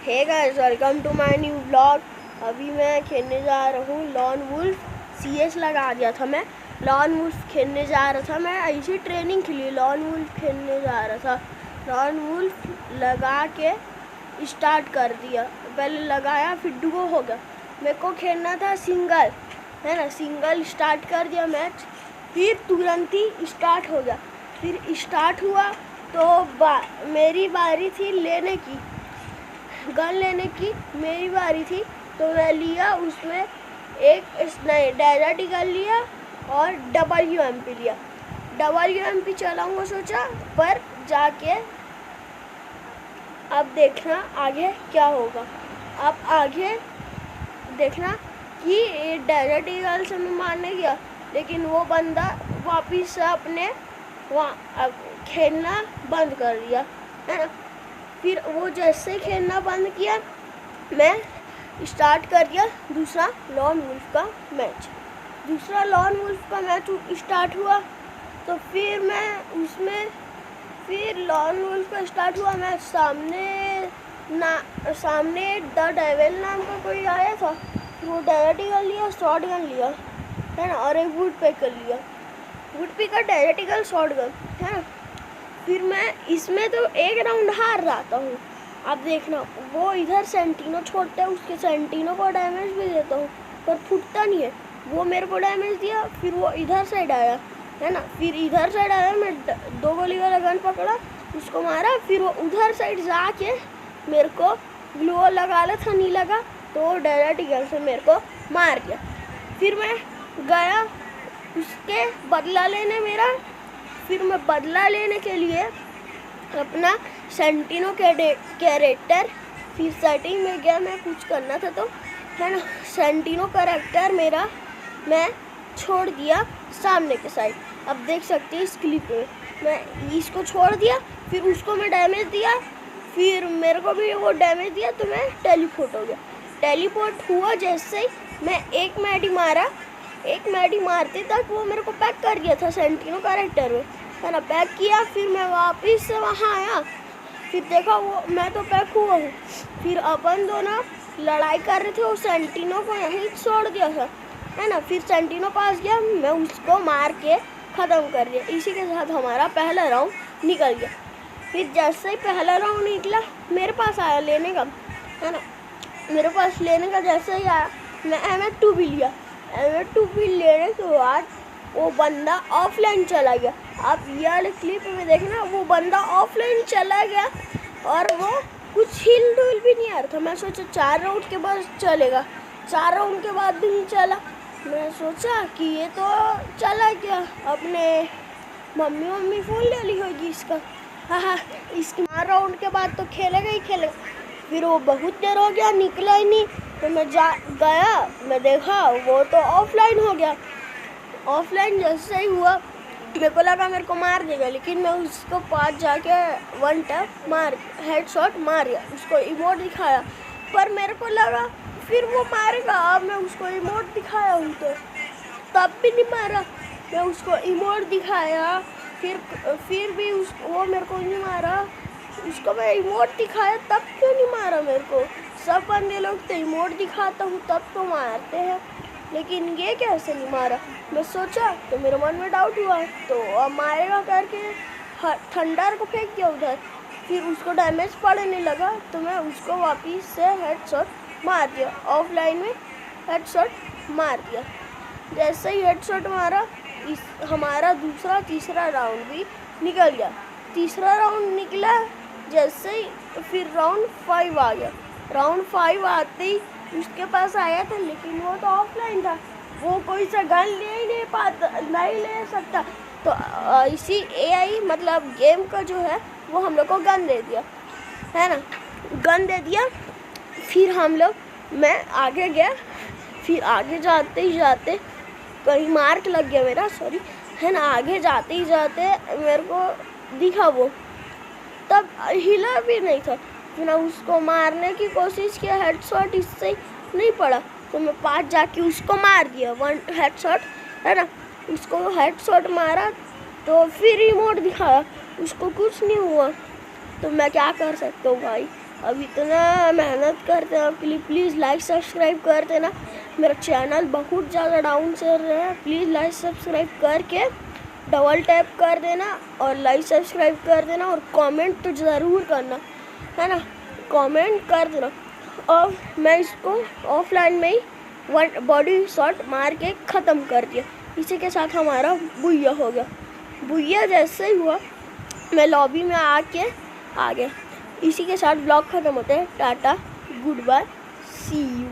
Hey guys, welcome to my new blog. अभी मैं खेलने जा रहा हूँ लॉन वुल्फ। CS लगा दिया था मैं। लॉन वुल्फ खेलने जा रहा था मैं, ऐसी ट्रेनिंग के लिए लॉन वुल्फ खेलने जा रहा था। लॉन वुल्फ लगा के स्टार्ट कर दिया। पहले लगाया फिर डुओ हो गया। मेरे को खेलना था सिंगल, है ना। सिंगल स्टार्ट कर दिया मैच, फिर तुरंत ही स्टार्ट हो गया। फिर स्टार्ट हुआ तो मेरी बारी थी लेने की, गन लेने की मेरी बारी थी। तो मैं लिया, उसमें एक डेजर्ट ईगल लिया और WMP लिया। WMP चलाऊंगा सोचा, पर जाके अब देखना आगे क्या होगा। अब आगे देखना कि डेजर्ट ईगल से मैं मारने गया, लेकिन वो बंदा वापिस से अपने वहाँ खेलना बंद कर दिया, है ना। फिर वो जैसे खेलना बंद किया, मैं स्टार्ट कर दिया दूसरा लॉन वुल्फ का मैच। दूसरा लॉन वुल्फ का मैच स्टार्ट हुआ तो फिर मैं उसमें, फिर लॉन वुल्फ का स्टार्ट हुआ मैच। सामने द डेविल नाम का कोई आया था। वो डेजर्ट ईगल लिया, शॉर्ट गन लिया, है ना, और एक वुड पिकर लिया। Woodpecker, desert eagle, shotgun, है ना। फिर मैं इसमें तो एक राउंड हार जाता हूँ। अब देखना, वो इधर सेंटिनो छोड़ता है, उसके सेंटिनो को डैमेज भी देता हूँ पर फूटता नहीं है। वो मेरे को डैमेज दिया, फिर वो इधर साइड आया, है ना। फिर इधर साइड आया, मैं 2 गोली वाला गन पकड़ा, उसको मारा। फिर वो उधर साइड जाके मेरे को ग्लू लगा ला था, नहीं लगा तो डेजर्ट ईगल से मेरे को मार दिया। फिर मैं गया उसके बदला लेने मेरा। फिर मैं बदला लेने के लिए अपना सेंटिनो कैरेक्टर, फिर सेटिंग में गया, मैं कुछ करना था तो, है ना। सेंटिनो कैरेक्टर मेरा मैं छोड़ दिया सामने के साइड। अब देख सकते हैं इस क्लिप में, मैं इसको छोड़ दिया, फिर उसको मैं डैमेज दिया, फिर मेरे को भी वो डैमेज दिया, तो मैं टेलीपोर्ट हो गया। टेलीपोर्ट हुआ जैसे ही मैं एक मैडी मारा, एक मैडी मारते तक वो मेरे को पैक कर दिया था सेंटिनो कैरेक्टर में, है ना। पैक किया, फिर मैं वापस से वहाँ आया, फिर देखा वो मैं तो पैक हुआ हूँ। फिर अपन दोनों लड़ाई कर रहे थे, वो सेंटिनो को यहीं छोड़ दिया था, है ना। फिर सेंटिनो पास गया, मैं उसको मार के ख़त्म कर दिया। इसी के साथ हमारा पहला राउंड निकल गया। फिर जैसे ही पहला राउंड निकला, मेरे पास आया लेने का, है ना। मेरे पास लेने का जैसे ही आया, मैं M2 भी लिया। M2 भी लेने के बाद वो बंदा ऑफलाइन चला गया। आप ये वाले क्लिप में देखना, वो बंदा ऑफलाइन चला गया और वो कुछ हिल डुल भी नहीं आ रहा था। मैं सोचा 4 राउंड के बाद चलेगा, 4 राउंड के बाद भी नहीं चला। मैं सोचा कि ये तो चला गया, अपने मम्मी फ़ोन ले ली होगी इसका, हाँ इसके 4 राउंड के बाद तो खेलेगा ही खेलेगा। फिर वो बहुत देर हो गया, निकला ही नहीं, तो मैं गया, मैं देखा वो तो ऑफलाइन हो गया। ऑफलाइन जैसे ही हुआ, मेरे को लगा मेरे को मार देगा, लेकिन मैं उसको पास जाके 1 टैप मार, हेडशॉट मार दिया। उसको इमोट दिखाया, पर मेरे को लगा फिर वो मारेगा। अब मैं उसको इमोट दिखाया हूँ तो तब भी नहीं मारा। मैं उसको इमोट दिखाया, फिर भी वो मेरे को नहीं मारा। उसको मैं इमोट दिखाया तब क्यों नहीं मारा मेरे को। सब बंदे लोग तो इमोट दिखाता हूँ तब तो मारते हैं, लेकिन ये कैसे नहीं मारा। मैं सोचा तो मेरे मन में डाउट हुआ, तो अब मारेगा करके थंडर को फेंक दिया उधर। फिर उसको डैमेज पड़ने लगा, तो मैं उसको वापस से हेडशॉट मार दिया। ऑफलाइन में हेडशॉट मार दिया। जैसे ही हेडशॉट मारा, हमारा दूसरा तीसरा राउंड भी निकल गया। तीसरा राउंड निकला जैसे ही, फिर राउंड 5 आ गया। राउंड 5 आते ही उसके पास आया था, लेकिन वो तो ऑफलाइन था, वो कोई सा गन ले ही नहीं ले सकता। तो इसी AI मतलब गेम का जो है, वो हम लोग को गन दे दिया, है ना, गन दे दिया। फिर हम लोग, मैं आगे गया, फिर आगे जाते ही जाते कहीं मार्क लग गया मेरा, सॉरी, है ना। आगे जाते ही जाते मेरे को दिखा वो, तब हिला भी नहीं था। फिर उसको मारने की कोशिश किया, हेडशॉट इससे नहीं पड़ा, तो मैं पास जाके उसको मार दिया 1 हेडशॉट, है ना। उसको हेडशॉट मारा तो फिर रिमोट दिखाया, उसको कुछ नहीं हुआ। तो मैं क्या कर सकता हूँ भाई, अब इतना मेहनत करते हैं आपके लिए, प्लीज़ लाइक सब्सक्राइब कर देना। मेरा चैनल बहुत ज़्यादा डाउन चल रहा है, प्लीज़ लाइक सब्सक्राइब करके डबल टैप कर देना और लाइक सब्सक्राइब कर देना और कमेंट तो ज़रूर करना, है ना, कमेंट कर देना। और मैं इसको ऑफलाइन में ही वन बॉडी शॉट मार के ख़त्म कर दिया। इसी के साथ हमारा बुया हो गया। बुया जैसे ही हुआ मैं लॉबी में आके आ गया। इसी के साथ ब्लॉग ख़त्म होते हैं। Tata, goodbye, see you.